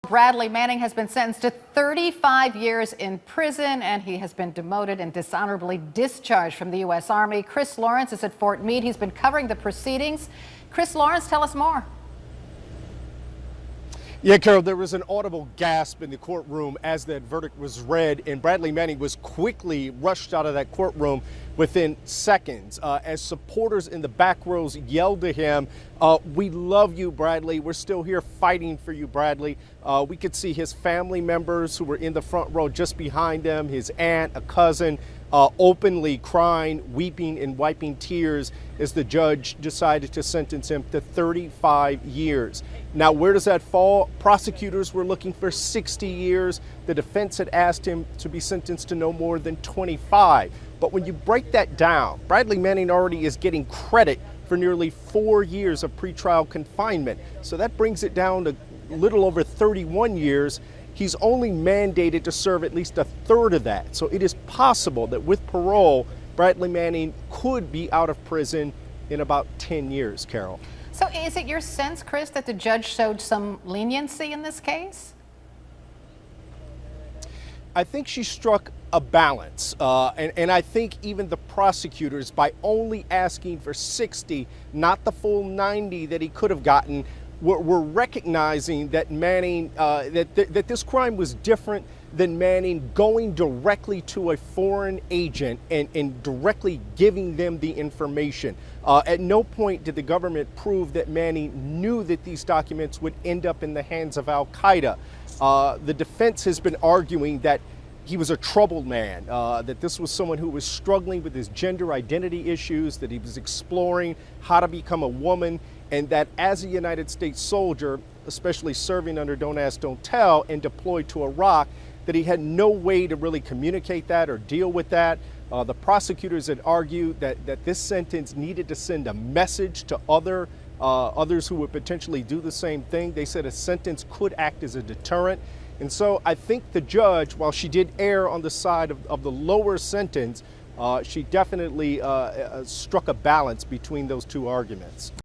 Bradley Manning has been sentenced to 35 years in prison, and he has been demoted and dishonorably discharged from the U.S. Army. Chris Lawrence is at Fort Meade. He's been covering the proceedings. Chris Lawrence, tell us more. Yeah, Carol, there was an audible gasp in the courtroom as that verdict was read, and Bradley Manning was quickly rushed out of that courtroom within seconds as supporters in the back rows yelled to him, "We love you, Bradley. We're still here fighting for you, Bradley." We could see his family members who were in the front row just behind him, his aunt, a cousin, openly crying, weeping, and wiping tears as the judge decided to sentence him to 35 years. Now, where does that fall? Prosecutors were looking for 60 years. The defense had asked him to be sentenced to no more than 25. But when you break that down, Bradley Manning already is getting credit for nearly 4 years of pretrial confinement. So that brings it down to a little over 31 years. He's only mandated to serve at least a third of that. So it is possible that with parole, Bradley Manning could be out of prison in about 10 years, Carol. So is it your sense, Chris, that the judge showed some leniency in this case? I think she struck a balance, and I think even the prosecutors, by only asking for 60, not the full 90 that he could have gotten, were recognizing that Manning, that this crime was different than Manning going directly to a foreign agent and directly giving them the information. At no point did the government prove that Manning knew that these documents would end up in the hands of Al-Qaeda. The defense has been arguing that he was a troubled man, that this was someone who was struggling with his gender identity issues, that he was exploring how to become a woman, and that as a United States soldier, especially serving under Don't Ask, Don't Tell and deployed to Iraq, that he had no way to really communicate that or deal with that. The prosecutors had argued that this sentence needed to send a message to others who would potentially do the same thing. They said a sentence could act as a deterrent. And so I think the judge, while she did err on the side of the lower sentence, she definitely struck a balance between those two arguments.